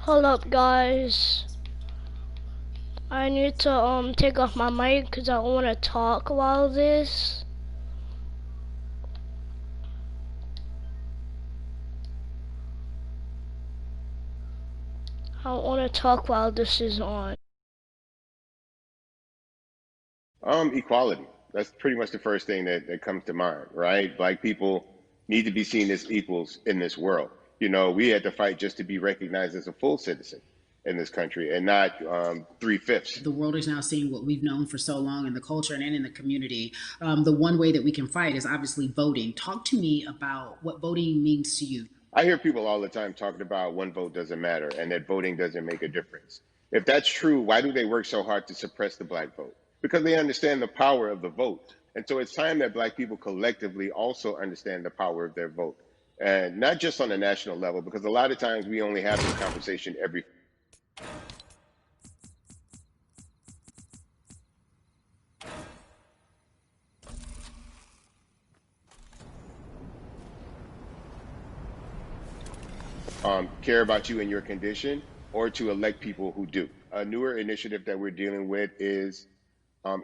Hold up, guys. I need to take off my mic because I don't want to talk while this. I don't want to talk while this is on. Equality. That's pretty much the first thing that comes to mind, right? Black people need to be seen as equals in this world. You know, we had to fight just to be recognized as a full citizen in this country and not three-fifths. The world is now seeing what we've known for so long in the culture and in the community. The one way that we can fight is obviously voting. Talk to me about what voting means to you. I hear people all the time talking about one vote doesn't matter and that voting doesn't make a difference. If that's true, why do they work so hard to suppress the black vote? Because they understand the power of the vote. And so it's time that black people collectively also understand the power of their vote. And not just on a national level, because a lot of times we only have this conversation every care about you and your condition, or to elect people who do. A newer initiative that we're dealing with is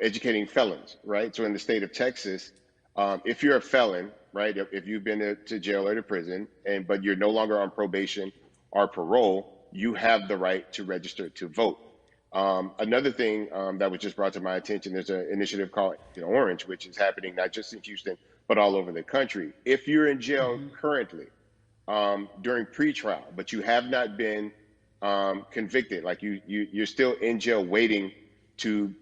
educating felons, right? So in the state of Texas, if you're a felon, right, if you've been to jail or to prison, and but you're no longer on probation or parole, you have the right to register to vote. Another thing that was just brought to my attention, there's an initiative called Orange, which is happening not just in Houston, but all over the country. If you're in jail currently, during pretrial, but you have not been convicted, like you're still in jail waiting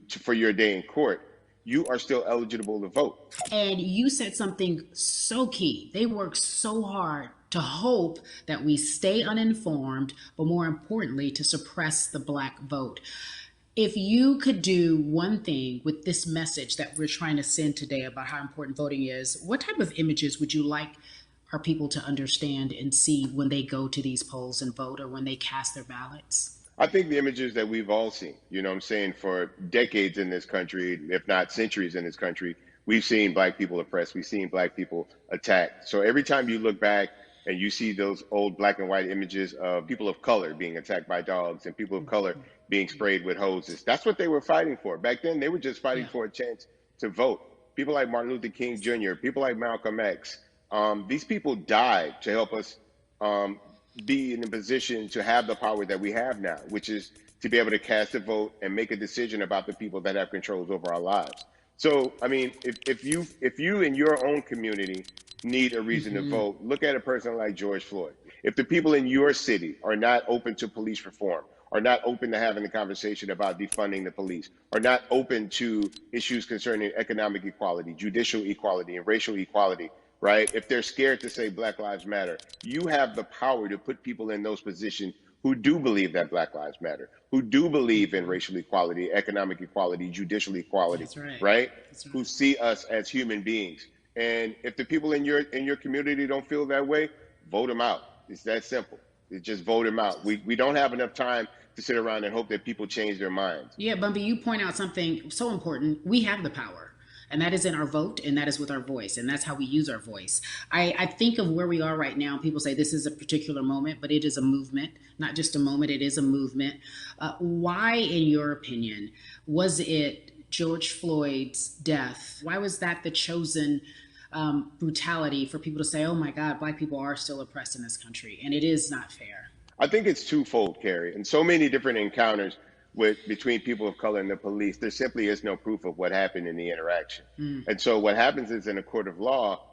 for your day in court, you are still eligible to vote. And you said something so key. They work so hard to hope that we stay uninformed, but more importantly, to suppress the black vote. If you could do one thing with this message that we're trying to send today about how important voting is, what type of images would you like our people to understand and see when they go to these polls and vote or when they cast their ballots? I think the images that we've all seen, you know what I'm saying, for decades in this country, if not centuries in this country, we've seen black people oppressed, we've seen black people attacked. So every time you look back and you see those old black and white images of people of color being attacked by dogs and people of color being sprayed with hoses, that's what they were fighting for. Back then, they were just fighting for a chance to vote. People like Martin Luther King Jr., people like Malcolm X, these people died to help us be in a position to have the power that we have now, which is to be able to cast a vote and make a decision about the people that have controls over our lives. So, I mean, if you in your own community need a reason to vote, look at a person like George Floyd. If the people in your city are not open to police reform, are not open to having the conversation about defunding the police, are not open to issues concerning economic equality, judicial equality, and racial equality, right? If they're scared to say Black Lives Matter, you have the power to put people in those positions who do believe that Black Lives Matter, who do believe in racial equality, economic equality, judicial equality, That's right. right? That's right. Who see us as human beings. And if the people in your community don't feel that way, vote them out. It's that simple. It's just vote them out. We don't have enough time to sit around and hope that people change their minds. Yeah, Bumpy, you point out something so important. We have the power. And that is in our vote, and that is with our voice, and that's how we use our voice. I think of where we are right now. People say this is a particular moment, but it is a movement, not just a moment, it is a movement. Why, in your opinion, was it George Floyd's death? Why was that the chosen brutality for people to say, oh my God, black people are still oppressed in this country, and it is not fair? I think it's twofold, Carrie. In so many different encounters between people of color and the police, there simply is no proof of what happened in the interaction. And so what happens is in a court of law,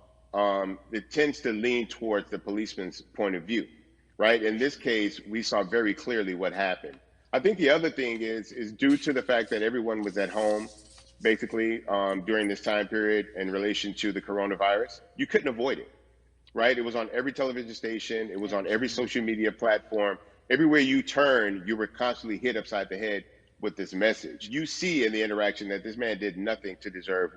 it tends to lean towards the policeman's point of view, right? In this case, we saw very clearly what happened. I think the other thing is due to the fact that everyone was at home, basically, during this time period in relation to the coronavirus, you couldn't avoid it, right? It was on every television station. It was on every social media platform. Everywhere you turn, you were constantly hit upside the head with this message. You see in the interaction that this man did nothing to deserve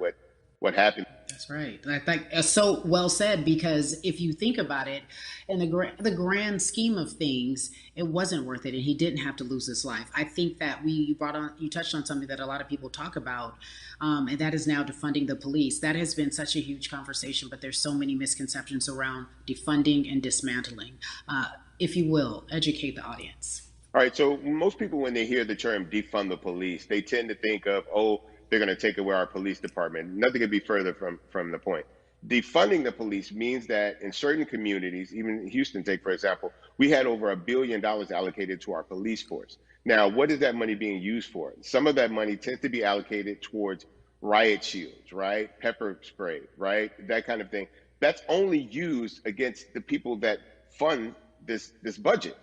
what happened. That's right. I think so well said, because if you think about it, in the grand scheme of things, it wasn't worth it, and he didn't have to lose his life. I think that you touched on something that a lot of people talk about, and that is now defunding the police. That has been such a huge conversation, but there's so many misconceptions around defunding and dismantling. If you will, educate the audience. All right, so most people, when they hear the term defund the police, they tend to think of, oh, they're going to take away our police department. Nothing could be further from the point. Defunding the police means that in certain communities, even Houston, take for example, we had over $1 billion allocated to our police force. Now, what is that money being used for? Some of that money tends to be allocated towards riot shields, right? Pepper spray, right? That kind of thing. That's only used against the people that fund this budget,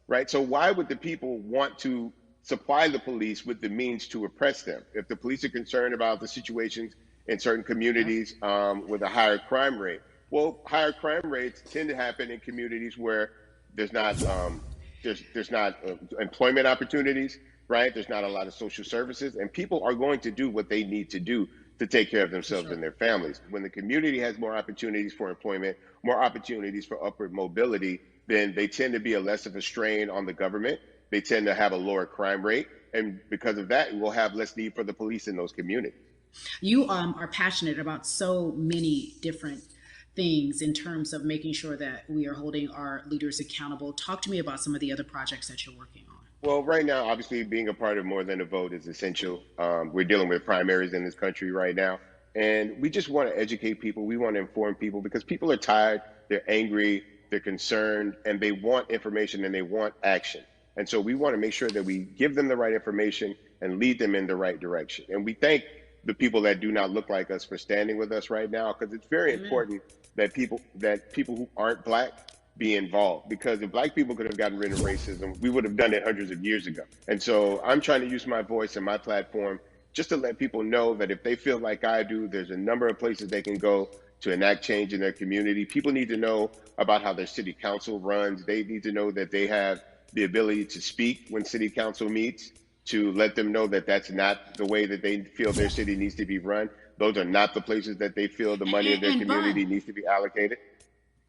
right? So why would the people want to supply the police with the means to oppress them? If the police are concerned about the situations in certain communities with a higher crime rate, well, higher crime rates tend to happen in communities where there's not employment opportunities, right? There's not a lot of social services, and people are going to do what they need to do to take care of themselves and their families. When the community has more opportunities for employment, more opportunities for upward mobility, then they tend to be a less of a strain on the government. They tend to have a lower crime rate. And because of that, we'll have less need for the police in those communities. You are passionate about so many different things in terms of making sure that we are holding our leaders accountable. Talk to me about some of the other projects that you're working on. Well, right now, obviously, being a part of More Than a Vote is essential. We're dealing with primaries in this country right now. And we just want to educate people. We want to inform people because people are tired, they're angry, they're concerned, and they want information and they want action. And so we want to make sure that we give them the right information and lead them in the right direction. And we thank the people that do not look like us for standing with us right now, because it's very important that people who aren't Black be involved, because if Black people could have gotten rid of racism, we would have done it hundreds of years ago. And so I'm trying to use my voice and my platform just to let people know that if they feel like I do, there's a number of places they can go to enact change in their community. People need to know about how their city council runs. They need to know that they have the ability to speak when city council meets, to let them know that that's not the way that they feel their city needs to be run. Those are not the places that they feel the money of their community needs to be allocated.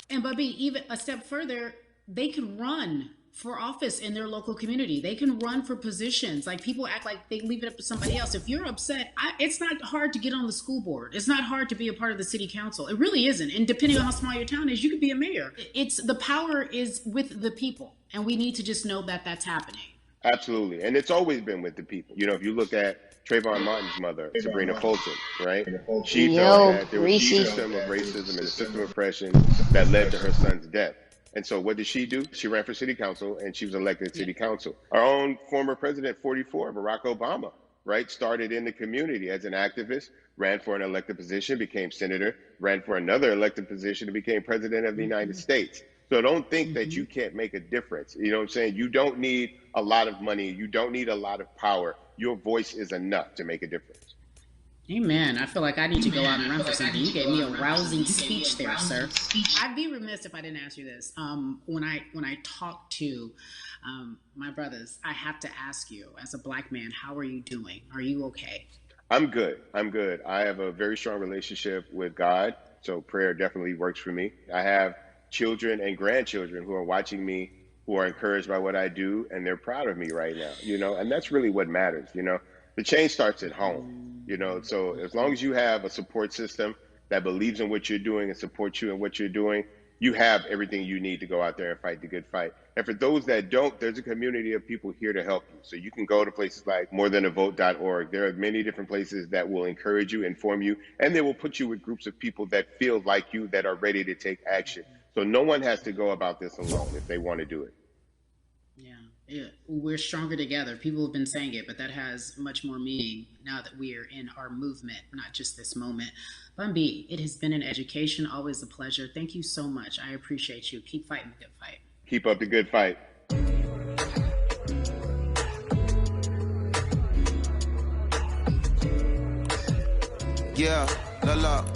And Bubby, even a step further, they can run for office in their local community. They can run for positions. Like, people act like they leave it up to somebody else. If you're upset, it's not hard to get on the school board. It's not hard to be a part of the city council. It really isn't. And depending on how small your town is, you could be a mayor. It's the power is with the people. And we need to just know that that's happening. Absolutely. And it's always been with the people. You know, if you look at Trayvon Martin's mother, Sabrina Fulton, right? She felt that there was a system of racism and a system of oppression that led to her son's death. And so what did she do? She ran for city council and she was elected to city council. Our own former president, 44, Barack Obama, right, started in the community as an activist, ran for an elected position, became senator, ran for another elected position and became president of the United States. So don't think that you can't make a difference. You know what I'm saying? You don't need a lot of money. You don't need a lot of power. Your voice is enough to make a difference. Amen. I feel like I need to go out and run for something. You gave me a rousing speech there, sir. I'd be remiss if I didn't ask you this. When I talk to my brothers, I have to ask you, as a Black man, how are you doing? Are you okay? I'm good. I'm good. I have a very strong relationship with God, so prayer definitely works for me. I have children and grandchildren who are watching me, who are encouraged by what I do, and they're proud of me right now, you know, and that's really what matters, you know. The change starts at home, you know, so as long as you have a support system that believes in what you're doing and supports you in what you're doing, you have everything you need to go out there and fight the good fight. And for those that don't, there's a community of people here to help you. So you can go to places like morethanavote.org. There are many different places that will encourage you, inform you, and they will put you with groups of people that feel like you, that are ready to take action. So no one has to go about this alone if they want to do it. Yeah, we're stronger together. People have been saying it, but that has much more meaning now that we are in our movement, not just this moment. Bun B, it has been an education, always a pleasure. Thank you so much. I appreciate you. Keep fighting the good fight. Keep up the good fight. Yeah, la.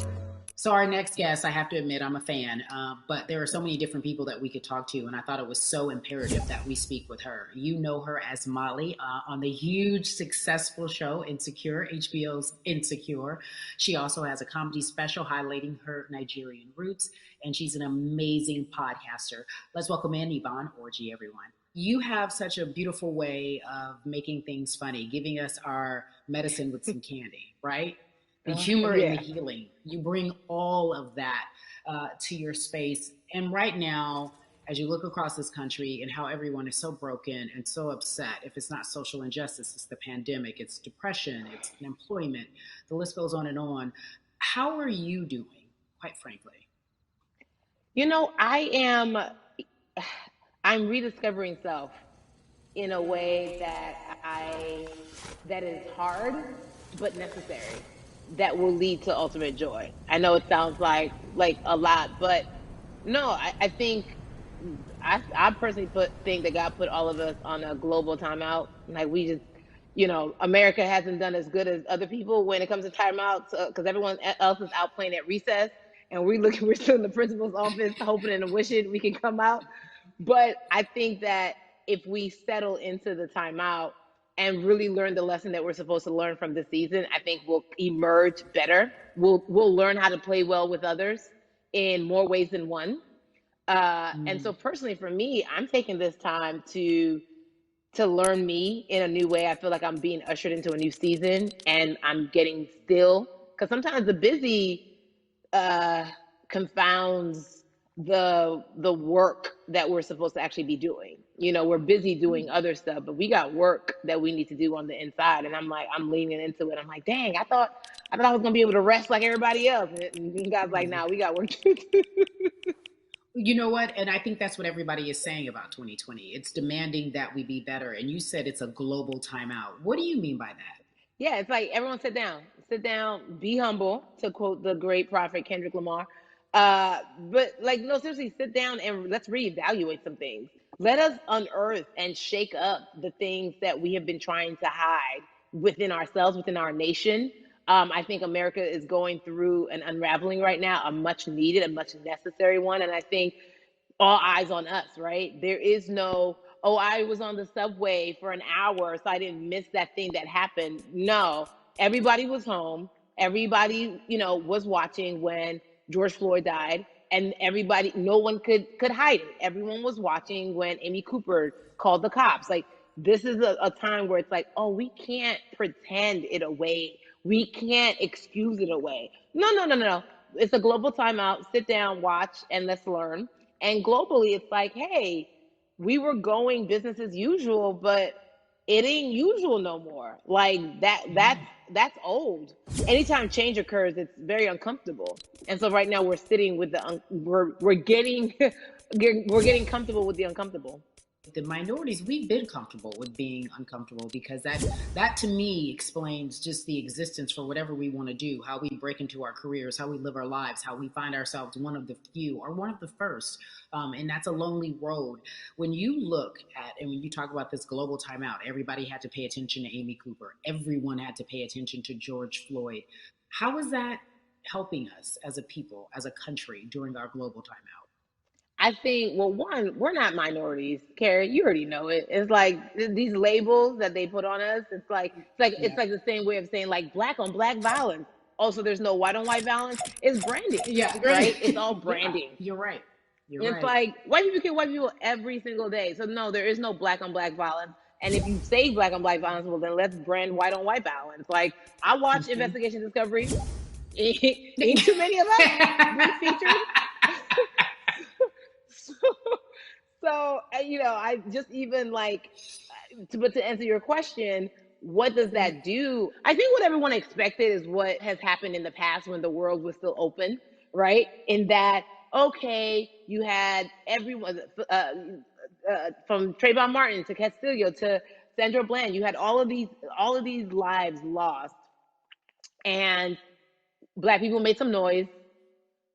So our next guest, I have to admit, I'm a fan, but there are so many different people that we could talk to, and I thought it was so imperative that we speak with her. You know her as Molly on the huge, successful show Insecure, HBO's Insecure. She also has a comedy special highlighting her Nigerian roots, and she's an amazing podcaster. Let's welcome in Yvonne Orji, everyone. You have such a beautiful way of making things funny, giving us our medicine with some candy, right? The humor and the healing. You bring all of that to your space. And right now, as you look across this country and how everyone is so broken and so upset. If it's not social injustice, it's the pandemic, it's depression, it's unemployment, the list goes on and on. How are you doing, quite frankly? You know, I'm rediscovering self in a way that is hard but necessary, that will lead to ultimate joy. I know it sounds like a lot, but no, I think I personally think that God put all of us on a global timeout. Like we just, America hasn't done as good as other people when it comes to timeouts, because everyone else is out playing at recess, and we're still in the principal's office hoping and wishing we can come out. But I think that if we settle into the timeout and really learn the lesson that we're supposed to learn from this season, I think we'll emerge better. We'll learn how to play well with others in more ways than one. And so personally for me, I'm taking this time to learn me in a new way. I feel like I'm being ushered into a new season, and I'm getting still, because sometimes the busy confounds the work that we're supposed to actually be doing. We're busy doing other stuff, but we got work that we need to do on the inside. And I'm leaning into it. I'm like, dang, I thought I was gonna be able to rest like everybody else. And God's like, nah, we got work to do. You know what? And I think that's what everybody is saying about 2020. It's demanding that we be better. And you said it's a global timeout. What do you mean by that? Yeah, it's like everyone sit down, be humble, to quote the great prophet Kendrick Lamar. But like, no, seriously, sit down and let's reevaluate some things. Let us unearth and shake up the things that we have been trying to hide within ourselves, within our nation. I think America is going through an unraveling right now, a much needed, a much necessary one. And I think all eyes on us, right? There is no, oh, I was on the subway for an hour, so I didn't miss that thing that happened. No, everybody was home. Everybody, was watching when George Floyd died, and everybody, no one could hide it. Everyone was watching when Amy Cooper called the cops. Like, this is a time where it's like, oh, we can't pretend it away. We can't excuse it away. No. It's a global timeout. Sit down, watch, and let's learn. And globally, it's like, hey, we were going business as usual, but it ain't usual no more. Like that's old. Anytime change occurs, it's very uncomfortable. And so right now we're sitting with we're getting we're getting comfortable with the uncomfortable. The minorities, we've been comfortable with being uncomfortable, because that to me explains just the existence for whatever we want to do, how we break into our careers, how we live our lives, how we find ourselves one of the few or one of the first. And that's a lonely road. When you look at, and when you talk about this global timeout, everybody had to pay attention to Amy Cooper. Everyone had to pay attention to George Floyd. How is that helping us as a people, as a country, during our global timeout? I think, well, one, we're not minorities, Carrie. You already know it. It's like these labels that they put on us. It's like the same way of saying like black on black violence. Also, there's no white on white violence. It's branding. Yeah, right. It's all branding. Yeah, you're right. It's like white people kill white people every single day. So no, there is no black on black violence. And if you say black on black violence, well then let's brand white on white violence. Like I watch Investigation Discovery. Ain't too many of us been featured. So, I just even to answer your question, what does that do? I think what everyone expected is what has happened in the past when the world was still open, right? In that, okay, you had everyone from Trayvon Martin to Castillo to Sandra Bland, you had all of these lives lost, and Black people made some noise.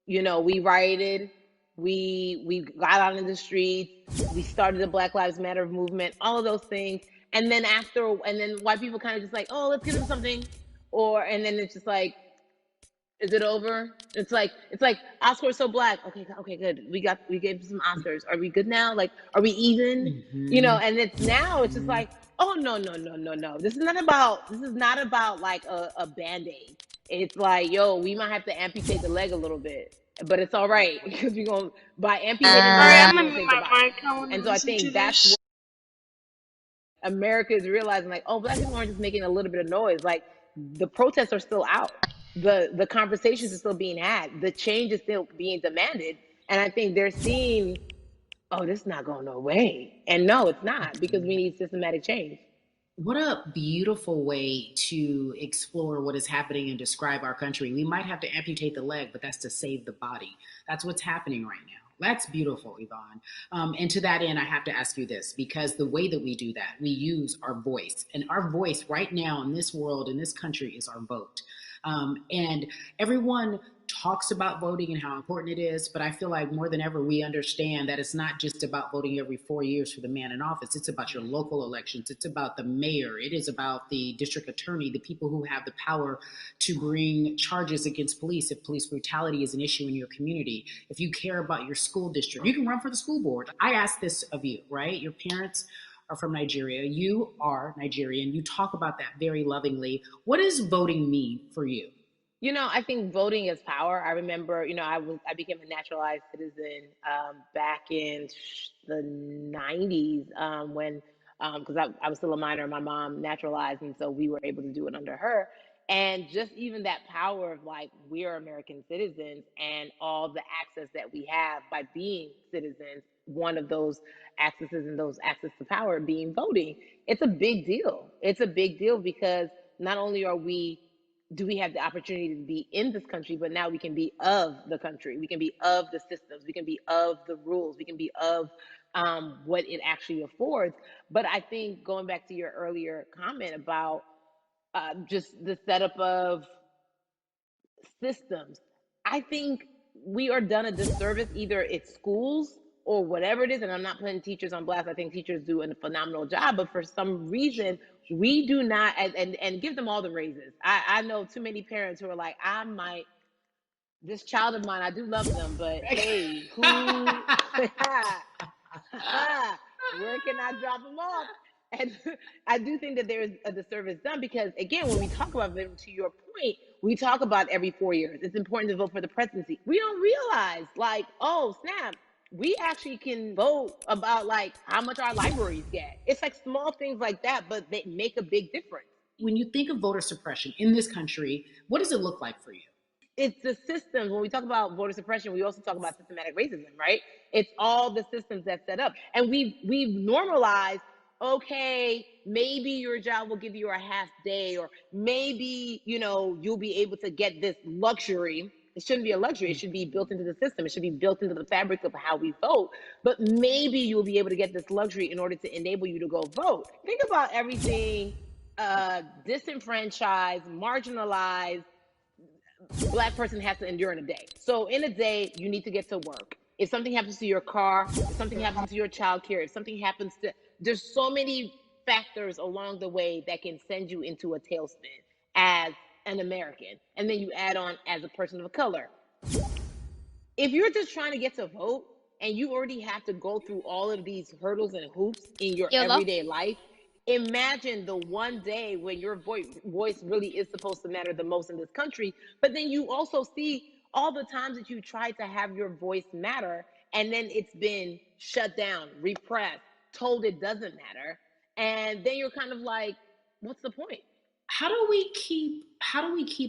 We rioted. We got out in the streets. We started the Black Lives Matter movement, all of those things. And then white people kind of just like, oh, let's give them something. And then it's just like, is it over? It's like Oscars so black. Okay, good. We gave some Oscars. Are we good now? Like, are we even? And it's just like, oh no. This is not about like a Band-Aid. It's like, yo, we might have to amputate the leg a little bit. But it's all right, because we're going to, by amputating the leg, and so I think that's what America is realizing, like, oh, Black people aren't just making a little bit of noise. Like, the protests are still out. The conversations are still being had. The change is still being demanded. And I think they're seeing oh, this is not going no way. And no, it's not, because we need systematic change. What a beautiful way to explore what is happening and describe our country. We might have to amputate the leg, but that's to save the body. That's what's happening right now. That's beautiful, Yvonne. And to that end, I have to ask you this, because the way that we do that, we use our voice. And our voice right now in this world, in this country, is our vote. And everyone talks about voting and how important it is, but I feel like more than ever, we understand that it's not just about voting every 4 years for the man in office. It's about your local elections. It's about the mayor. It is about the district attorney, the people who have the power to bring charges against police if police brutality is an issue in your community. If you care about your school district, you can run for the school board. I ask this of you, right? Your parents are from Nigeria. You are Nigerian. You talk about that very lovingly. What does voting mean for you? I think voting is power. I remember, I became a naturalized citizen back in the 90s when, because I was still a minor, my mom naturalized, and so we were able to do it under her. And just even that power of like, we are American citizens and all the access that we have by being citizens, one of those accesses and those access to power being voting, it's a big deal. It's a big deal because not only do we have the opportunity to be in this country, but now we can be of the country. We can be of the systems. We can be of the rules. We can be of what it actually affords. But I think going back to your earlier comment about just the setup of systems, I think we are done a disservice, either it's schools or whatever it is. And I'm not putting teachers on blast. I think teachers do a phenomenal job, but for some reason, we do not, and give them all the raises. I know too many parents who are like, this child of mine, I do love them, but hey, where can I drop them off? And I do think that there is a disservice done because, again, when we talk about voting, to your point, we talk about every 4 years. It's important to vote for the presidency. We don't realize, like, oh, snap, we actually can vote about like how much our libraries get. It's like small things like that, but they make a big difference. When you think of voter suppression in this country, what does it look like for you? It's the systems. When we talk about voter suppression, we also talk about systematic racism, right? It's all the systems that set up. And we've normalized, okay, maybe your job will give you a half day, or maybe, you'll be able to get this luxury. It shouldn't be a luxury. It should be built into the system. It should be built into the fabric of how we vote. But maybe you'll be able to get this luxury in order to enable you to go vote. Think about everything disenfranchised, marginalized Black person has to endure in a day. So in a day, you need to get to work. If something happens to your car, if something happens to your child care, if something happens to, there's so many factors along the way that can send you into a tailspin as an American. And then you add on as a person of color. If you're just trying to get to vote and you already have to go through all of these hurdles and hoops in your everyday life, imagine the one day when your voice really is supposed to matter the most in this country. But then you also see all the times that you try to have your voice matter, and then it's been shut down, repressed, told it doesn't matter. And then you're kind of like, what's the point? How do we keep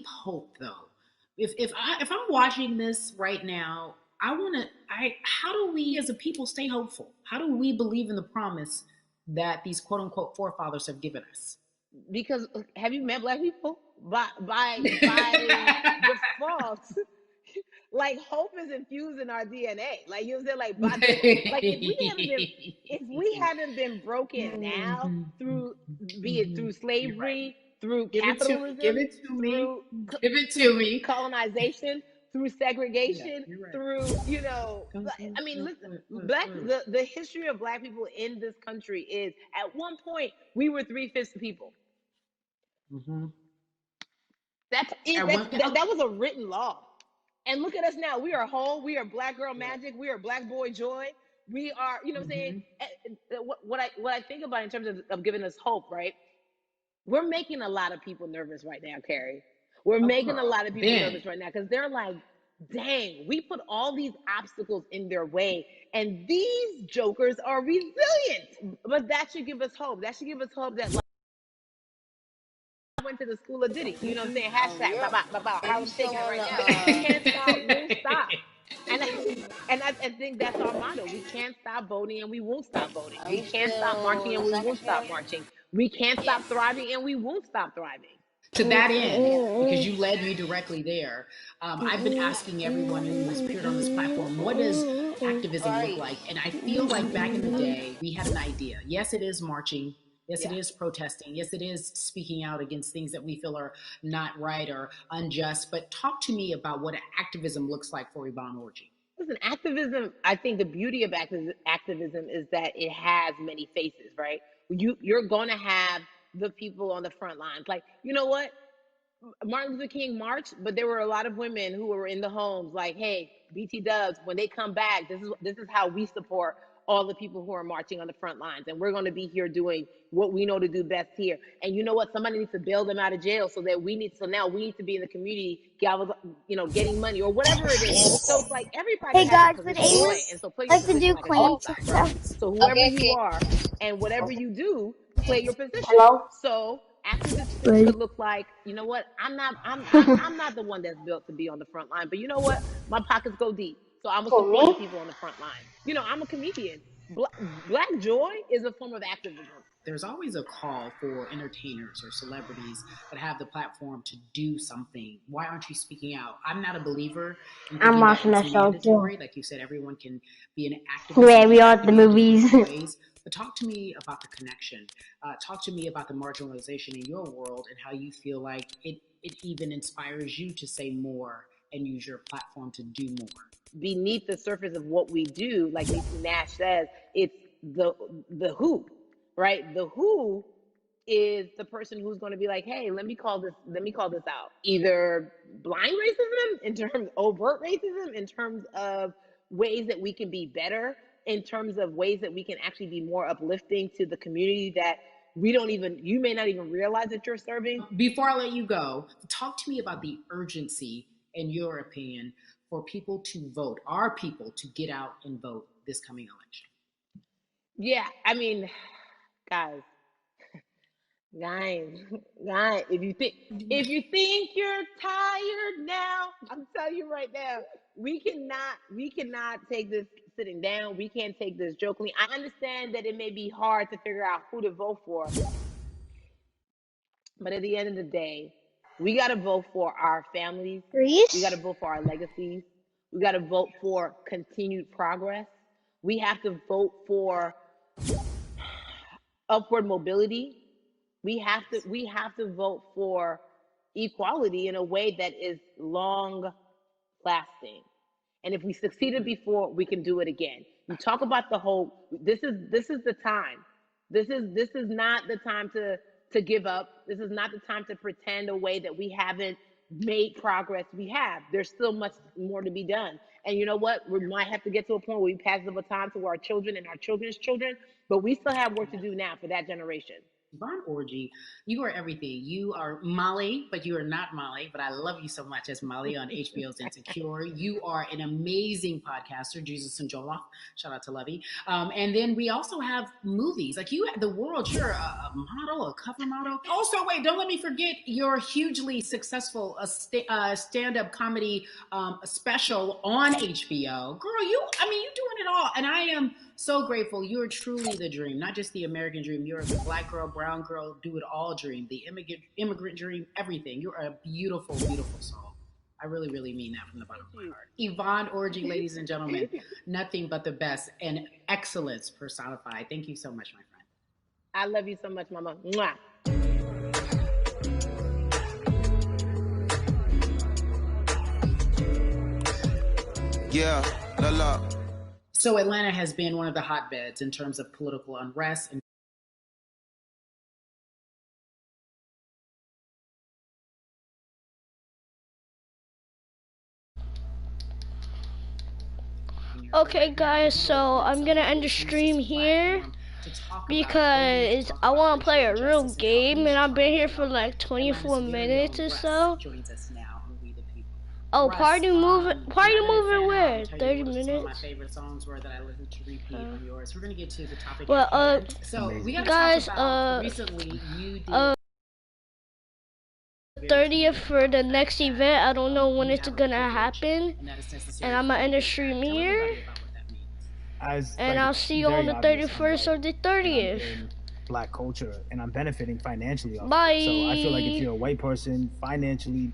hope though? If I'm watching this right now, how do we as a people stay hopeful? How do we believe in the promise that these quote unquote forefathers have given us? Because have you met Black people? By default, like hope is infused in our DNA. Like you know, like if we haven't been broken now through, be it through slavery, through capitalism, give it to me, colonization, through segregation, through I mean, listen, the history of Black people in this country is, at one point we were 3/5 the people. Mm-hmm. That was a written law. And look at us now. We are whole. We are Black girl magic. We are Black boy joy. We are, what I'm saying? What I think about in terms of giving us hope, right? We're making a lot of people nervous right now, Carrie. We're making a lot of people nervous right now because they're like, dang, we put all these obstacles in their way and these jokers are resilient. But that should give us hope. That should give us hope that, like, I went to the school of Diddy. You know what I'm saying? Hashtag about how I'm taking it right now. Can't stop, won't stop. And I think that's our motto. We can't stop voting and we won't stop voting. Are We you can't stop marching still and the we won't stop secretary? marching. We can't Yeah. stop thriving and we won't stop thriving. To that end, Yeah. because you led me directly there, I've been asking everyone who has appeared on this platform, what does Where activism are look you? like? And I feel like back in the day, we had an idea. Yes, it is marching. Yes, it Yeah. is protesting. Yes, it is speaking out against things that we feel are not right or unjust. But talk to me about what activism looks like for Yvonne Orji. Listen, activism, I think the beauty of activism is that it has many faces, right? You're going to have the people on the front lines. Like, you know what? Martin Luther King marched, but there were a lot of women who were in the homes like, hey, BT Dubs, when they come back, this is how we support all the people who are marching on the front lines. And we're going to be here doing what we know to do best here. And you know what? Somebody needs to bail them out of jail so now we need to be in the community, getting money or whatever it is. So it's like everybody Hey has a guys, would position to play. Amos And so play your like to position do like a game claims stop, and right? stuff? So whoever Okay, you okay. are and whatever you do, play your position. Hello? So activism Right. could look like, you know what? I'm not the one that's built to be on the front line, but you know what? My pockets go deep, so I'm gonna For support the me? people on the front line. I'm a comedian. Black joy is a form of activism. There's always a call for entertainers or celebrities that have the platform to do something. Why aren't you speaking out? I'm not a believer in I'm thinking that watching it's that show too. mandatory. Like you said, everyone can be an The activist way and we be are at the active in movies. different ways. But talk to me about the connection. Talk to me about the marginalization in your world and how you feel like it even inspires you to say more and use your platform to do more. Beneath the surface of what we do, like Niecy Nash says, it's the who, right? The who is the person who's going to be like, hey, let me call this out. Either blind racism in terms of overt racism, in terms of ways that we can be better, in terms of ways that we can actually be more uplifting to the community that you may not even realize that you're serving. Before I let you go, talk to me about the urgency, in your opinion, for people to vote, our people to get out and vote this coming election. Yeah, I mean, guys, guys, guys, if you think you're tired now, I'm telling you right now, we cannot take this sitting down. We can't take this jokingly. I understand that it may be hard to figure out who to vote for, but at the end of the day, we got to vote for our families. We got to Greece? vote for our legacies. We got to vote for continued progress. We have to vote for upward mobility. We have to vote for equality in a way that is long lasting. And if we succeeded before, we can do it again. You talk about the whole. This is the time. This is not the time to give up. This is not the time to pretend a way that we haven't made progress. We have. There's still much more to be done. And you know what? We might have to get to a point where we pass the baton to our children and our children's children, but we still have work to do now for that generation. Yvonne Orji, you are everything. You are Molly, but you are not Molly. But I love you so much as Molly on HBO's Insecure. You are an amazing podcaster, Jesus and Joloff. Shout out to Lovey. And then we also have movies. Like you, the world. You're a model, a cover model. Also, wait, don't let me forget your hugely successful stand-up comedy special on HBO. Girl, you doing it all, and I am so grateful. You are truly the dream, not just the American dream. You're the black girl, brown girl, do it all dream, the immigrant dream, everything. You're a beautiful, beautiful soul. I really, really mean that from the bottom of my heart. Yvonne Orji, ladies and gentlemen, nothing but the best and excellence personified. Thank you so much, my friend. I love you so much, Mama. Mwah. Yeah, la la. So Atlanta has been one of the hotbeds in terms of political unrest and Okay guys, so I'm gonna end the stream here because I want to play a real game and I've been here for like 24 minutes or so. Oh, party moving where? 30 minutes? Some of my favorite songs were that I listened to repeat on yours. We're gonna get to the topic. Well, so we gotta guys, talk about recently you did 30th for the next event. I don't know when it's gonna happen, and I'm gonna end the stream here. And I'll see you on the 31st or the 30th. Black culture, and I'm benefiting financially off Bye. it. So I feel like if you're a white person, financially